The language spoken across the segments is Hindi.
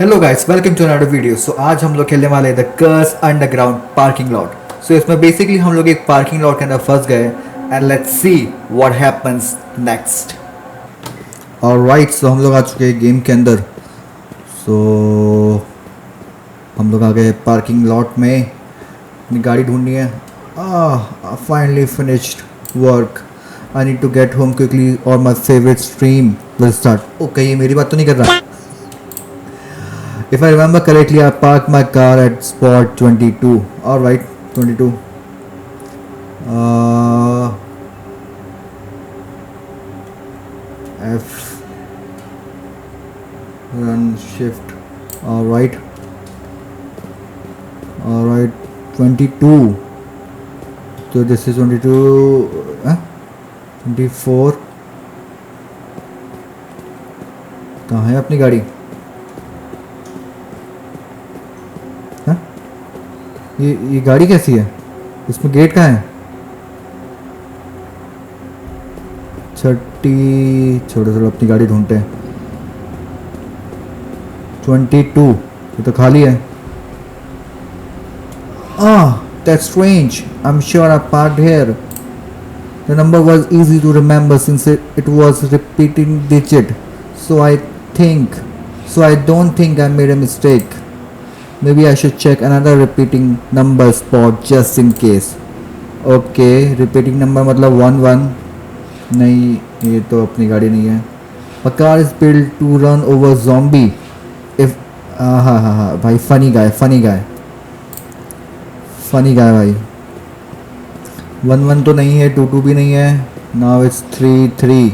Hello guys, welcome to another video. So आज हम लोग खेलने वाले the curse underground parking lot. So इसमें बेसिकली हम लोग एक पार्किंग लॉट के अंदर फंस गए and let's see what happens next. Alright, so हम लोग आ चुके हैं गेम के अंदर। सो हम लोग आ गए पार्किंग लॉट में, अपनी गाड़ी ढूंढनी है। Finally finished work. I need to get home quickly और my favourite stream will start. Okay, ये मेरी बात तो नहीं कर रहा। If I remember correctly, I parked my car at spot 22. All right, 22. Uh, F run shift. All right. All right. 22. So this is 22. 24. कहाँ है अपनी गाड़ी? ये गाड़ी कैसी है? इसमें गेट कहाँ है? 30। छोड़ो छोड़ो, अपनी गाड़ी ढूंढते हैं। 22, ये तो खाली है। That's strange. I'm sure I parked here. The number was easy to remember since it was repeating digit. So I don't think I made a mistake. Maybe I should check another repeating number spot just in case. Okay, repeating number मतलब 11। नहीं, ये तो अपनी गाड़ी नहीं है। A car is built to run over zombie. If हाँ भाई, funny guy भाई। 11 तो नहीं है, 22 भी नहीं है। Now it's 33।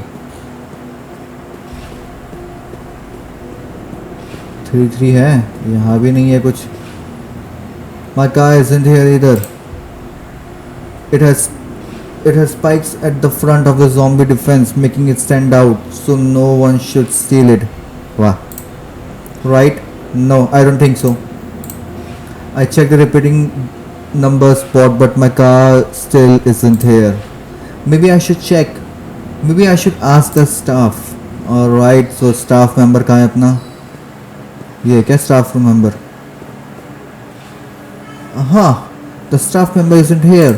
33 है, यहाँ भी नहीं है कुछ। My car isn't here either. It has spikes at the front of the zombie defense, making it stand out, so no one should steal it. Wow. Right? No, I don't think so. I checked the repeating number spot, but my car still isn't here. Maybe I should check. Maybe I should ask the staff. Alright, so staff member कहाँ है अपना? ये क्या स्टाफ मेंबर? हाँ, the staff member isn't here.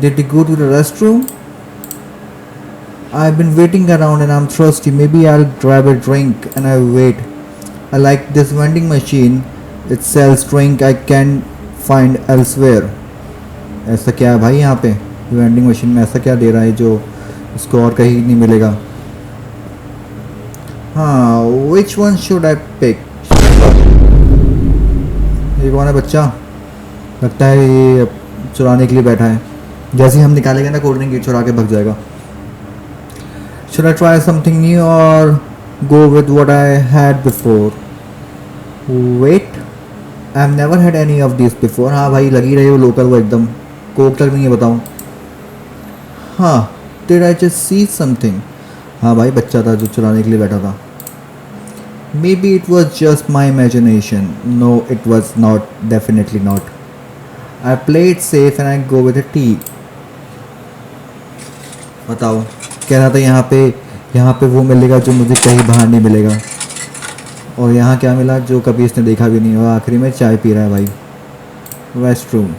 Did he go to the restroom? I've been waiting around and I'm thirsty. Maybe I'll grab a drink and I wait. I like this vending machine. It sells drink I can find elsewhere. ऐसा क्या है भाई यहाँ पे? वेंडिंग मशीन में ऐसा क्या दे रहा है जो इसको और कहीं नहीं मिलेगा? हाँ, which one should I pick? ये कौन है बच्चा? लगता है ये चुराने के लिए बैठा है। जैसे ही हम निकालेंगे ना कोल्ड ड्रिंक, ये चुरा के भाग जाएगा। Should I try something new or go with what I had before? Wait, I've never had any of these before. हाँ भाई, लगी रही हो लोकल वो एकदम। कोक तक नहीं है, बताऊँ। हाँ, did I just see something? हाँ भाई, बच्चा था जो चुराने के लिए बैठा था। Maybe it was just my imagination. No, it was not. Definitely not. I play it safe and I go with a tea. बताओ, कह रहा था यहाँ पे वो मिलेगा जो मुझे कहीं बाहर नहीं मिलेगा। और यहाँ क्या मिला जो कभी इसने देखा भी नहीं। और आखिरी में चाय पी रहा है भाई। Restroom.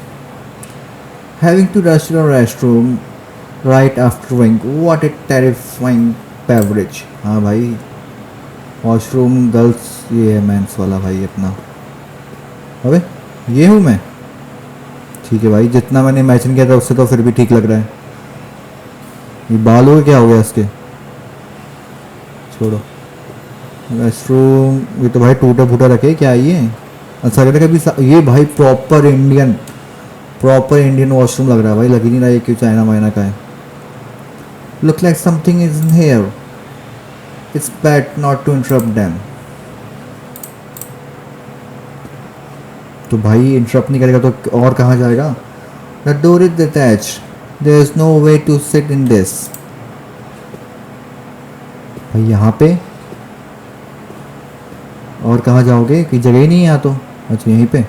Having to rush to the restroom right after drink. What a terrifying beverage. हाँ भाई, वॉशरूम गर्ल्स ये है मेंस वाला भाई अपना। अबे ये हूँ मैं? ठीक है भाई, जितना मैंने इमेजिन किया था उससे तो फिर भी ठीक लग रहा है। ये बालों क्या हो गया इसके? छोड़ो। रेस्टरूम, ये तो भाई टूटा फूटा रखे क्या ये? अच्छा लग रहा है कभी ये भाई प्रॉपर इंडियन वॉशरूम लग रहा है भाई। लग ही नहीं रहा ये क्यों चाइना वाइना का है। Look like something is in here. It's bad not to interrupt them. तो भाई इंटरप्ट नहीं करेगा तो और कहाँ जाएगा? The door is detached. There is no way to sit in this. भाई यहाँ पे और कहाँ जाओगे? कोई जगह ही नहीं है यहाँ तो। अच्छा यहीं पे।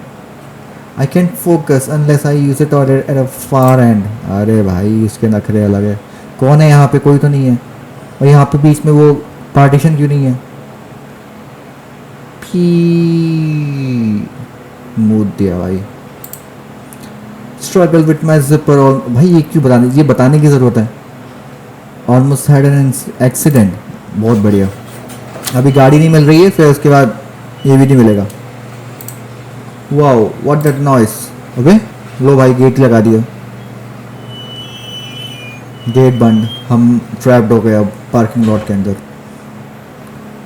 I can't focus unless I use it at a far end. अरे भाई इसके नखरे अलग है। कौन है यहाँ पे? कोई तो नहीं है। और यहाँ पे बीच में वो पार्टीशन क्यों नहीं है? की मूड दिया भाई। स्ट्रगल विथ माई जिपर और भाई ये बताने की ज़रूरत है। Almost had an accident. बहुत बढ़िया। अभी गाड़ी नहीं मिल रही है, फिर उसके बाद ये भी नहीं मिलेगा। Wow what that noise. Okay लो भाई गेट लगा दिया। गेट बंद, हम ट्रैप्ड हो गए अब पार्किंग लॉट के अंदर।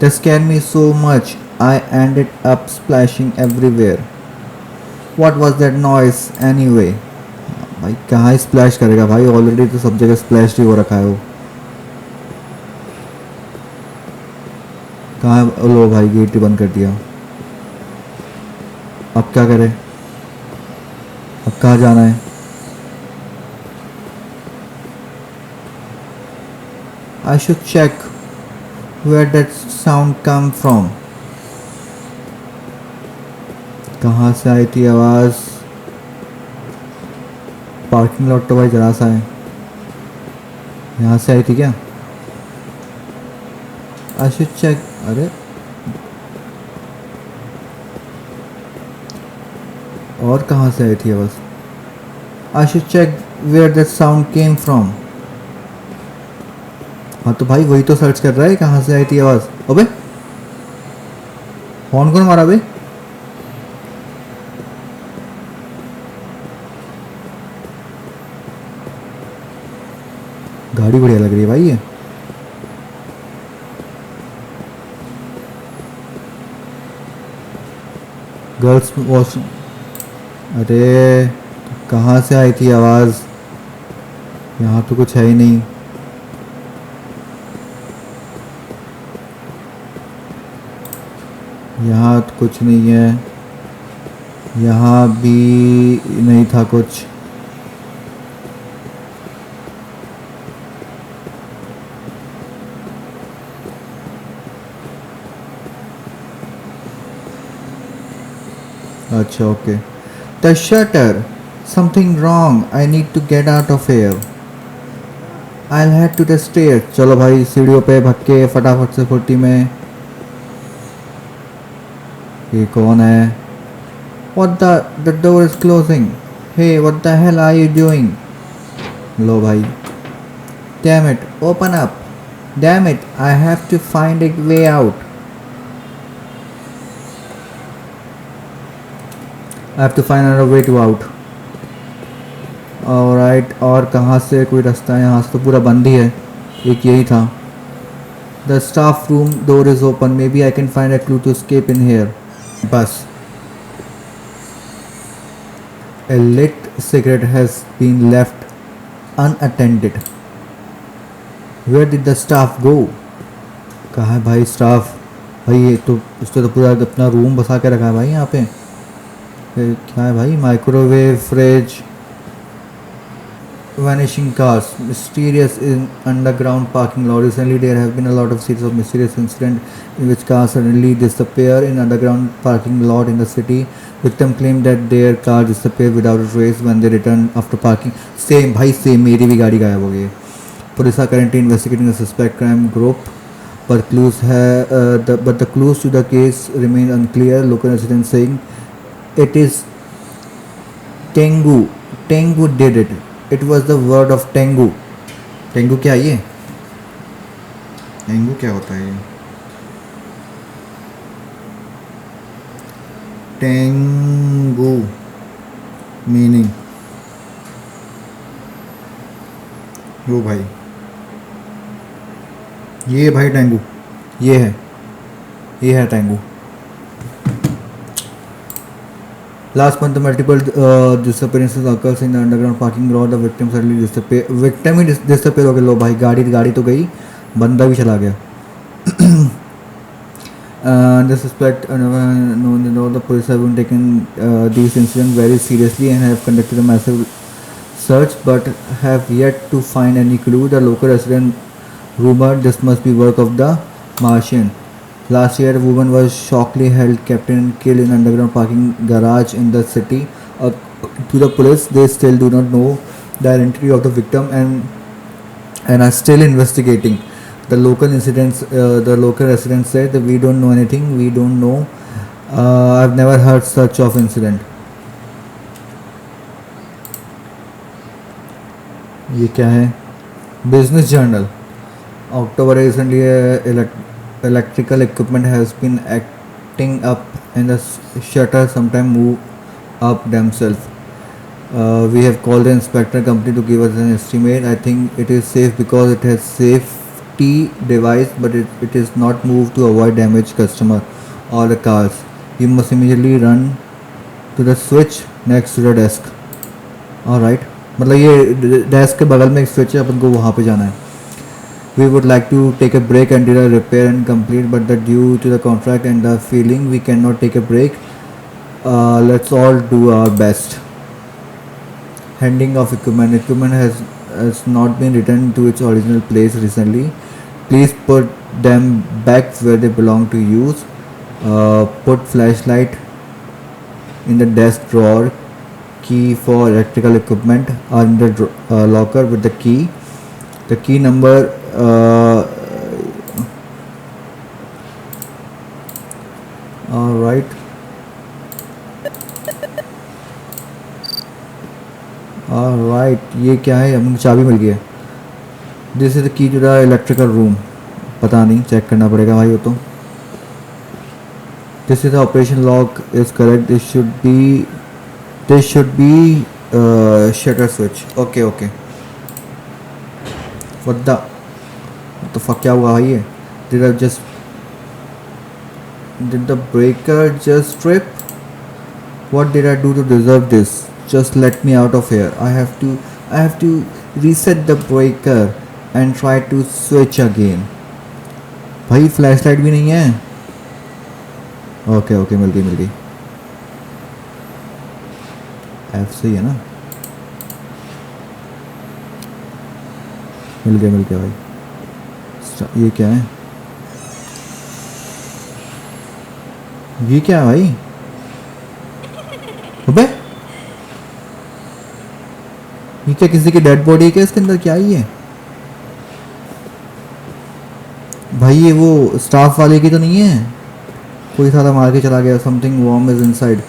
This scared me so much I ended up splashing everywhere. What was that noise anyway? भाई कहाँ स्प्लैश करेगा भाई, ऑलरेडी तो सब जगह स्प्लैश ही हो रखा है वो। कहाँ लो भाई गेट ही बंद कर दिया। अब क्या करें, अब कहाँ जाना है? I should check where that sound come from. कहाँ से आई थी आवाज़? पार्किंग लॉट तो भाई जरा सा है, यहाँ से आई थी क्या? I should check. अरे और कहाँ से आई थी आवाज़? I should check where that sound came from. हाँ तो भाई वही तो सर्च कर रहा है कहाँ से आई थी आवाज़। अबे कौन कौन मारा बे? गाड़ी बढ़िया लग रही है भाई ये। Girls washroom. अरे कहाँ से आई थी आवाज़? यहाँ तो कुछ है ही नहीं। यहाँ तो कुछ नहीं है, यहाँ भी नहीं था कुछ। अच्छा okay. The shutter, something wrong, I need to get out of here. I will head to the stair. चलो भाई सीढ़ियों पे भाग के फटाफट से फुर्ती में। ये कौन है? What the door is closing. Hey, what the hell are you doing? लो भाई। Damn it, open up. Damn it, I have to find a way out. I have to find another way to out. Alright, और कहाँ से कोई रास्ता है? यहाँ से तो पूरा बंद ही है, एक यही था। The staff room door is open. Maybe I can find a clue to escape in here. बस a lit cigarette has been left unattended. Where did the staff go? कहाँ है भाई स्टाफ? भाई ये तो उसने तो पूरा अपना रूम बसा के रखा है भाई यहाँ पे। क्या है भाई? Microwave, fridge, vanishing cars, mysterious in underground parking lot. Recently there have been a lot of series of mysterious incidents in which cars suddenly disappear in underground parking lot in the city. Victim claimed that their car disappeared without a trace when they returned after parking. Same भाई same, मेरी भी गाड़ी गायब हो गई है। Police are currently investigating the suspect crime group, but the clues to the case remain unclear. Local residents saying it is Tengu. Tengu did it. It was the word of Tengu. Tengu क्या है ये? Tengu क्या होता है ये? Tengu meaning। वो भाई ये भाई टेंगू ये है tengu. Last month, multiple disappearances occurs in the underground parking lot. The victim suddenly disappear. Victim he disappear हो गया। लो भाई गाड़ी तो गई, बंदा भी चला गया। The suspect, the police have been taken these incidents very seriously and have conducted a massive search, but have yet to find any clue. The local resident rumored this must be work of the Martian. Last year, a woman was shockingly held captive and killed in underground parking garage in the city. To the police, they still do not know the identity of the victim and are still investigating. The local residents said that we don't know anything. We don't know. I've never heard such of incident. ये क्या है? Business Journal. October recently, electrical equipment has been acting up, and the shutter sometimes move up themselves. We have called the inspector company to give us an estimate. I think it is safe because it has safety device, but it is not moved to avoid damage customer or the cars. You must immediately run to the switch next to the desk. Alright, मतलब ये डेस्क के बगल में एक स्विच है, अपन को वहाँ पे जाना है. We would like to take a break until a repair and complete, but due to the contract and the feeling, we cannot take a break. Let's all do our best. Handing of equipment. Equipment has not been returned to its original place recently. Please put them back where they belong to use. Put flashlight in the desk drawer. Key for electrical equipment are in the locker with the key. The key number all right. Alright, ये क्या है? हमें चाबी मिल गई है. This is the key to the electrical room. पता नहीं, चेक करना पड़ेगा भाई वो तो. This is the operation lock is correct. This should be shutter switch. Okay okay. What the fuck क्या हुआ भाई? ये did the breaker just trip? What did I do to deserve this? Just let me out of here. I have to reset the breaker and try to switch again. भाई फ्लैशलाइट भी नहीं है. ओके मिल गई. F से ही है ना? मिल गया भाई. ये क्या है? ये क्या है भाई? अबे ये क्या, किसी की डेड बॉडी है क्या इसके अंदर? क्या ही है भाई? ये वो स्टाफ वाले की तो नहीं है? कोई साला मार के चला गया. Something warm is inside.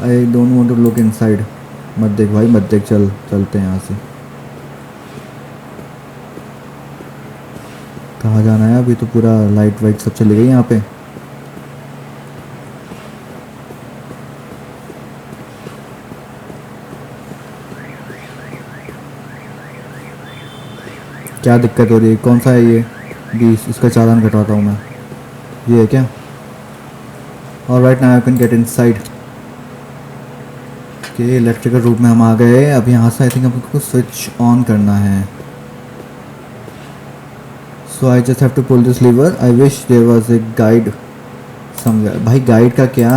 I don't want to look inside. मत देख भाई मत देख. चलते हैं यहाँ से. कहाँ जाना है? अभी तो पूरा लाइट वाइट सब चली गई यहाँ पे. क्या दिक्कत हो रही है? कौन सा है ये? 20. इसका चालान कटवाता हूँ मैं. ये है क्या? Alright, now I can get inside. Okay, electrical room में हम आ गए. अब यहाँ से आई थिंक हमको स्विच ऑन करना है. So I just have to pull this lever. I wish there was a guide somewhere. भाई गाइड का क्या?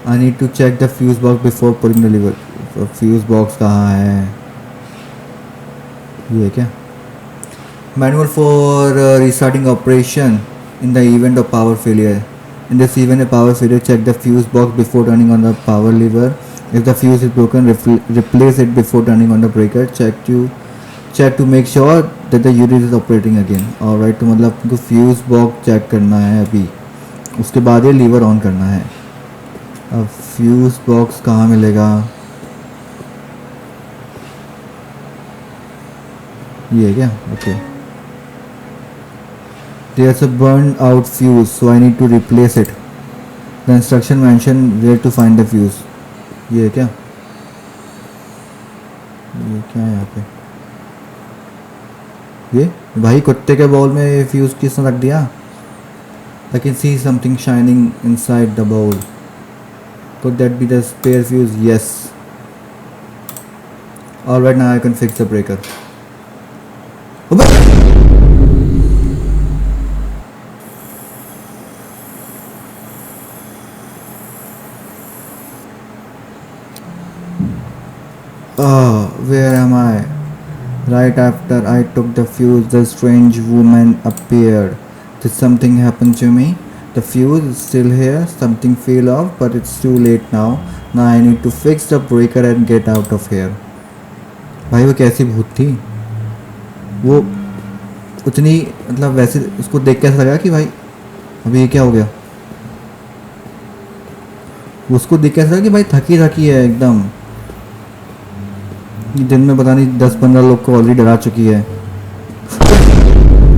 I need to check the fuse box before pulling the lever. Fuse box कहाँ है? ये क्या? Manual for restarting operation in the event of power failure. In this event of power failure, check the fuse box before turning on the power lever. If the fuse is broken, replace it before turning on the breaker. Check to make sure that the unit is operating again. Alright, तो मतलब आपको फ्यूज बॉक्स चेक करना है अभी. उसके बाद ये लीवर ऑन करना है. अब फ्यूज बॉक्स कहाँ मिलेगा? ये है क्या? Okay. There's a burned out fuse, so I need to replace it. The instruction mentioned where to find the fuse. ये है क्या? ये क्या है यहाँ पे? ये भाई कुत्ते के बाउल में फ्यूज किसने रख दिया? I can see something shining inside the bowl. Could that be the spare fuse? Yes. Alright, now I can fix the breaker. Where am I? Right after I took the fuse, the strange woman appeared. Did something happen to me? The fuse is still here. Something fell off, but it's too late now. Now I need to fix the breaker and get out of here. भाई वो कैसी भूत थी? वो उतनी मतलब वैसे उसको देख के ऐसा लगा कि भाई अभी ये क्या हो गया, उसको देख के ऐसा लगा कि भाई थकी थकी है एकदम, ये दिन में पता नहीं 10-15 लोग को ऑलरेडी डरा चुकी है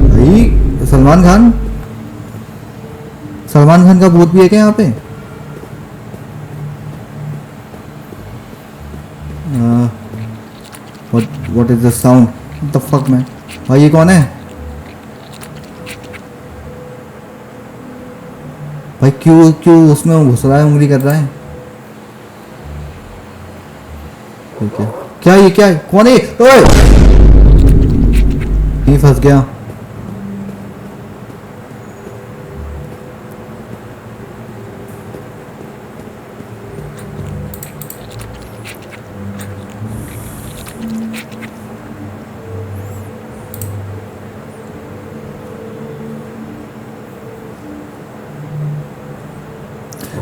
भाई। सलमान खान का भूत भी है क्या यहाँ पे? What is this sound, the fuck man. भाई ये कौन है भाई? क्यों क्यों उसमें घुस रहा है, उंगली कर रहा है? ठीक है, क्या ये क्या है, कौन है? ओए ये फंस गया।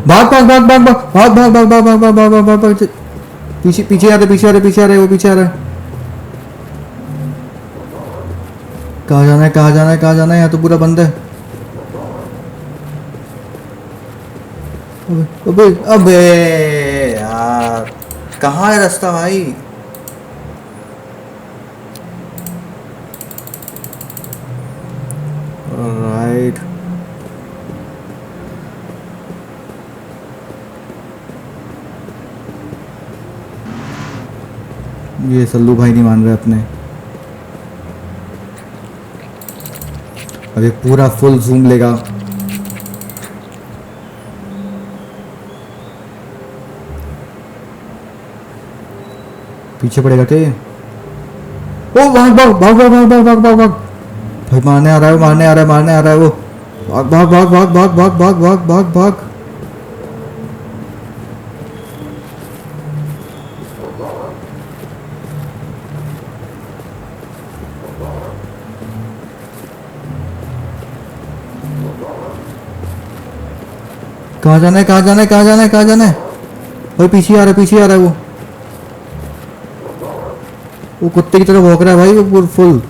भाग भाग भाग भाग भाग भाग भाग भाग भाग भाग भाग भाग भाग भाग। पीछे पीछे आ रहे, पीछे आ रहे, पीछे आ रहे, वो पीछे आ रहा है। कहाँ जाना है, कहाँ जाना है, कहाँ जाना है? यहाँ तो पूरा बंद है। अबे अबे अबे यार, कहाँ है रास्ता भाई? राइट, ये सल्लू भाई नहीं मान रहे अपने। अभी पूरा फुल जूम लेगा। पीछे पड़ेगा क्या ये? ओ भाग भाग भाग भाग भाग भाग भाग भाग भाग। भाई मारने आ रहा है, मारने आ रहा है, मारने आ रहा है वो। भाग भाग भाग भाग भाग भाग भाग भाग भाग भाग। कहाँ जाना है, कहाँ जाना है, कहाँ जाना है, कहाँ जाना है? भाई पीछे आ रहा है, पीछे आ रहा है वो कुत्ते की तरह भौंक रहा है भाई, वो पूरा फुल।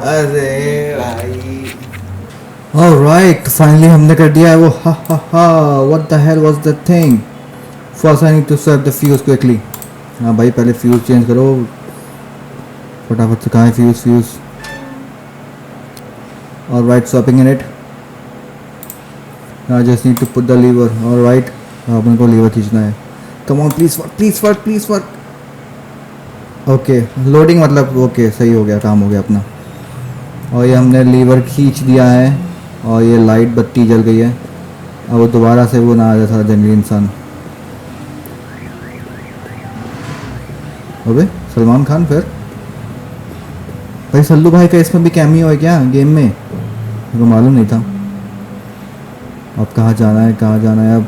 अरे भाई ऑलराइट, फाइनली हमने कर दिया है वो। हा हा हा, what the hell was that thing? First I need to swap the fuse quickly. हाँ भाई पहले फ्यूज चेंज करो फटाफट से। कहाँ है fuse? Fuse alright, swapping in it. I just need to put the lever. Alright, अपन को लीवर खींचना है। Come on please work, please work, please work. Okay loading, मतलब ओके सही हो गया, काम हो गया अपना। और ये हमने लीवर खींच दिया है और ये लाइट बत्ती जल गई है। अब वो दोबारा से वो ना आ जाता जंगली इंसान। अबे सलमान खान फिर? भाई सल्लू भाई का इसमें भी कैमियो है क्या गेम में? मेरे को मालूम नहीं था। अब कहाँ जाना है, कहाँ जाना है अब?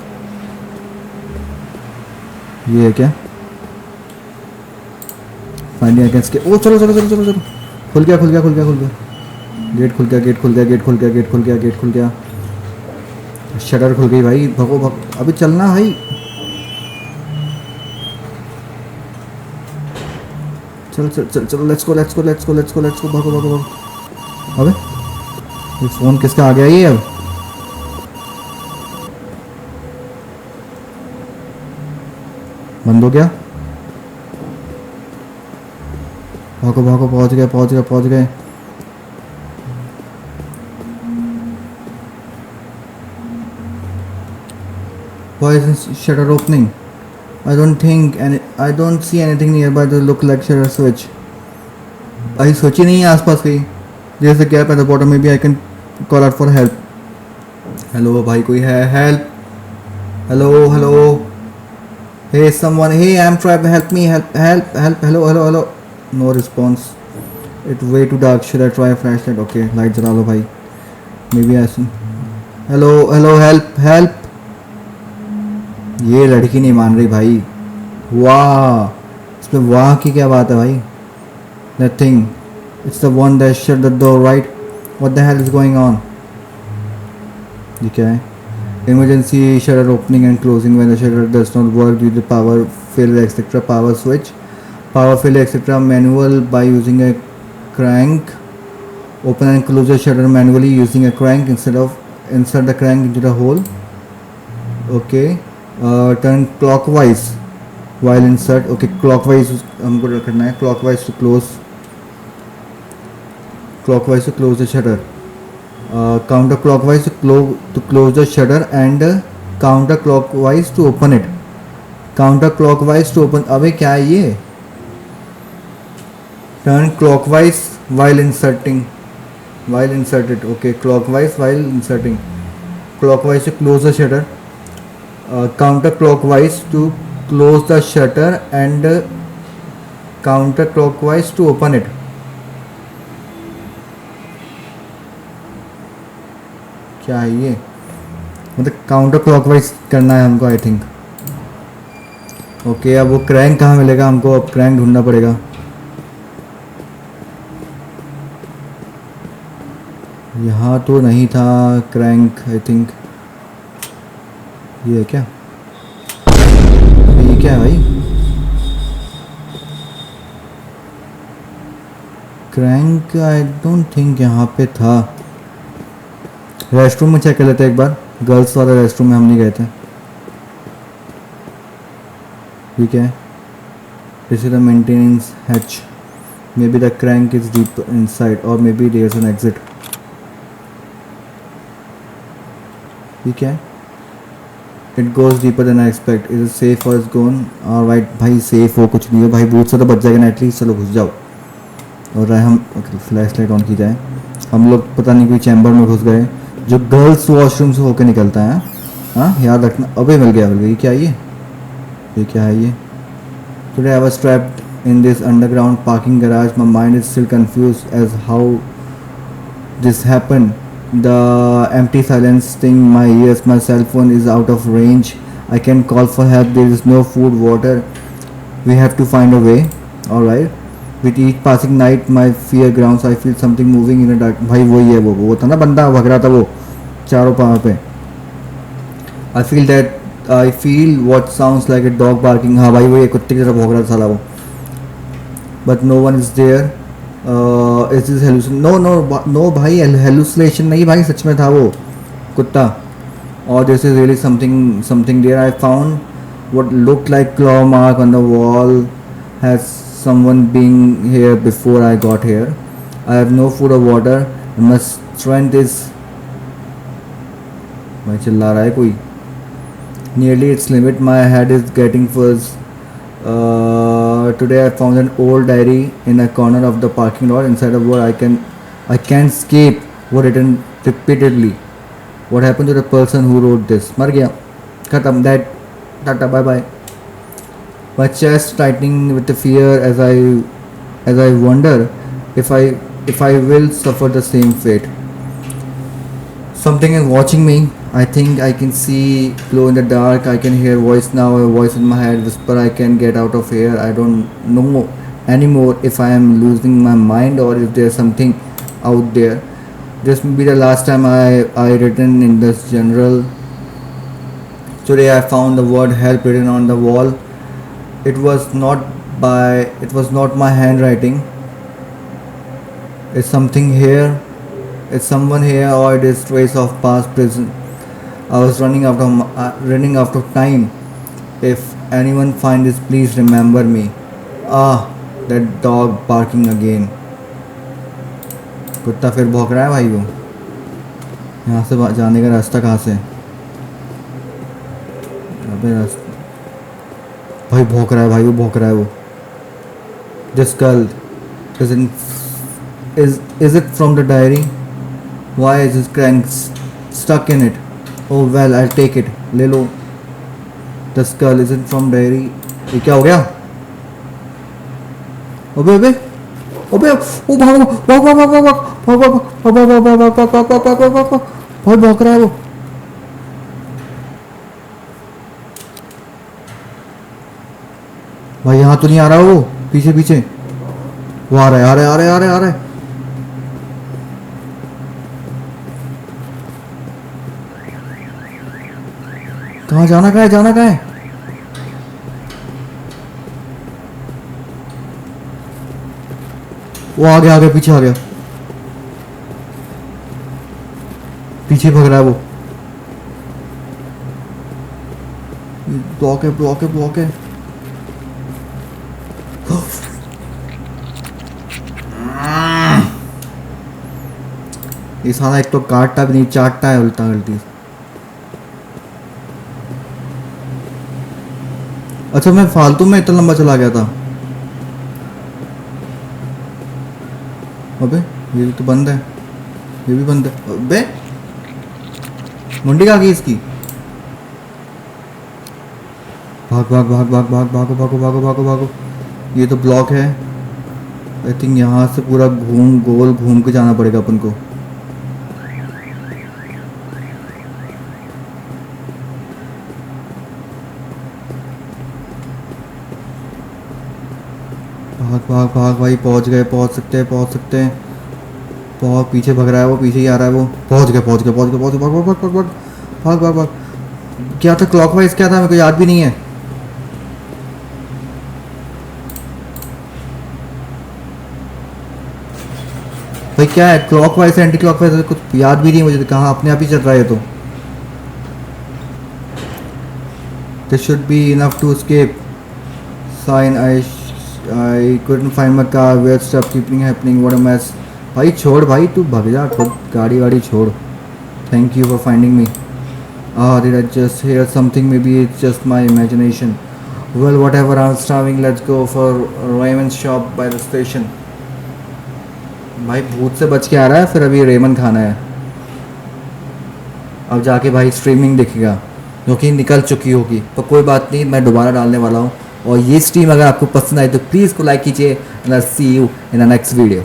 ये है क्या? फाइंडिंग अगेंस्ट के। ओ चलो चलो चलो चलो चलो। खुल गया खुल गया खुल गया खुल गया। गेट खुल गया, गेट खुल गया, गेट खुल गया, गेट खुल गया, गेट खुल गया। शटर खुल गई भाई। भगो भग, अभी चलना भाई। चल चल चल चलो, let's go let's go let's go let's go let's go. भागो भागो भागो। अबे ये फ़ोन किसका आ गया ये अब? बंद हो गया। भागो भागो, पहुंच गए पहुंच गए पहुंच गए। Why isn't shutter opening? I don't see anything nearby that look like shutter switch. भाई switch ही नहीं है आसपास कहीं। There's a gap at the bottom, maybe I can call out for help. Hello भाई कोई है? Help. Hello hello. Hey someone, hey I'm trapped, help me, help. Hello hello hello. No response. It's way too dark. Should I try a flashlight? Okay, light जला लो भाई। Maybe I see. Hello hello, help. ये लड़की नहीं मान रही भाई। वाह, इसमें वाह की क्या बात है भाई? Nothing, it's the one that shut the door right. What the hell is going on? ये क्या है? Emergency shutter opening and closing when the shutter does not work due to power failure etcetera, power switch. powerfully etc. manual by using a crank. Open and close the shutter manually using a crank instead of insert the crank into the hole. Okay. Turn clockwise while insert. Okay, clockwise हमको करना है, clockwise to close the shutter. Counterclockwise to close the shutter and counterclockwise to open it. Counterclockwise to open. अबे क्या है ये? Turn clockwise while inserting. While inserted. Okay, clockwise while inserting. Clockwise to close the shutter. Counterclockwise to close the shutter and counterclockwise to open it. क्या है ये? मतलब काउंटर क्लॉकवाइज करना है हमको आई थिंक. ओके, अब वो क्रैंक कहाँ मिलेगा हमको? अब क्रैंक ढूंढना पड़ेगा. यहाँ तो नहीं था क्रैंक आई थिंक. ये है क्या? ये क्या है भाई? क्रैंक आई डोंट थिंक यहाँ पे था. रेस्टरूम में चेक कर लेते हैं एक बार. गर्ल्स वाले रेस्टरूम में हम नहीं गए थे. ठीक है. This is the maintenance hatch. Maybe the crank is deep inside और maybe there is an exit. ठीक है. It goes deeper than I expect. Is it safe और इज गोन? ऑलराइट भाई, सेफ हो, कुछ नहीं हो भाई. भूत से तो बच जाएगा ना एटलीस्ट. चलो घुस जाओ. और हम फ्लैश लाइट ऑन की जाए. हम लोग पता नहीं कोई चैम्बर में घुस गए जो गर्ल्स वॉशरूम से होकर निकलता है. हाँ, याद रखना. अबे मिल गया. ये क्या है? ये क्या है ये? Today I was trapped in this underground parking garage. My mind is still confused as how this happened. The empty silence sting my ears. My cell phone is out of range. I can call for help. There is no food, water. We have to find a way. All right. With each passing night, my fear grounds. I feel something moving in the dark. भाई वही है वो था ना बंदा भग रहा था वो चारों पाँव पे. I feel what sounds like a dog barking. हाँ भाई वही कुत्ते की तरह भौंक रहा था साला वो. But no one is there. Is this hallucination? No भाई, hallucination नहीं भाई, सच में था वो कुत्ता. Or this is really something there. I found what looked like claw mark on the wall. Has someone been here before I got here? I have no food or water. My strength is भाई चिल्ला रहा है कोई. Nearly its limit. My head is getting fuzz. Today I found an old diary in a corner of the parking lot. Inside of what I can't escape were written repeatedly. What happened to the person who wrote this? मर गया. खत्म. That. Tata. Bye bye. My chest tightening with the fear as I wonder if I will suffer the same fate. Something is watching me. I think I can see glow in the dark. I can hear voice now. A voice in my head whisper, I can get out of here. I don't know anymore if I am losing my mind or if there's something out there. This will be the last time I written in this journal. Today I found the word help written on the wall. It was not my handwriting. Is something here? Is someone here, or it is trace of past prison? I was running out of time. If anyone finds this, please remember me. That dog barking again. कुत्ता फिर भौंक रहा है भाई वो. यहाँ से जाने का रास्ता कहाँ से? अबे रास्ता भाई भौंक रहा है भाई, वो भौंक रहा है वो. This girl is it from the diary? Why is this crank stuck in it? Oh well, I'll take it. ले लो. The skull isn't from diary. ये क्या हो गया? अबे अबे अबे ओ भाग भाग भाग भाग भाग भाग भाग बहुत भौंक रहा है वो. भाई यहाँ तो नहीं आ रहा वो. पीछे पीछे वो आ रहा है. कहाँ जाना है? वो आ गया पीछे आ गया, पीछे भग रहा है वो। ब्लॉक है ब्लॉक है ब्लॉक है। ये साला एक तो काटता भी नहीं, चाटता है उल्टा उल्टी। अच्छा मैं फालतू में इतना लंबा चला गया था। अबे ये तो बंद है, ये भी बंद है। अबे मुंडी कहाँ गई इसकी? भाग भाग भाग भाग भाग भागो भागो भागो भागो भागो। ये तो ब्लॉक है। आई थिंक यहाँ से पूरा गोल घूम के जाना पड़ेगा अपन को। भाग भाग भाग भाई, पहुँच गए, पहुँच सकते हैं पहुँच सकते हैं। बहुत पीछे भग रहा है वो, पीछे ही आ रहा है वो। पहुँच गया पहुँच गया पहुँच गया पहुँच गया। भाग भाग भाग भाग भाग भाग भाग। क्या था क्लॉकवाइज, क्या था मेरे को याद भी नहीं है। भाई क्या है क्लॉकवाइज एंटी क्लॉकवाइज, कुछ याद भी नहीं मुझे कहाँ, अपने आप ही चल रहा है तो। This should be enough to escape. Since I couldn't find my car, weird stuff keeping happening, what a mess। भाई छोड़ भाई, तू भाग जा खुद, गाड़ी वाड़ी छोड़। Thank you for finding me. Did I just hear something? Maybe it's just my imagination. Well, whatever, I'm starving. Let's go for Raymond's shop by the station. भाई भूत से बच के आ रहा है, फिर अभी रेमन खाना है। अब जाके भाई स्ट्रीमिंग दिखेगा जो कि निकल चुकी होगी, तो कोई बात नहीं, मैं दोबारा डालने वाला हूँ। और ये स्ट्रीम अगर आपको पसंद आए तो प्लीज़ को लाइक कीजिए। And I see you in the next video.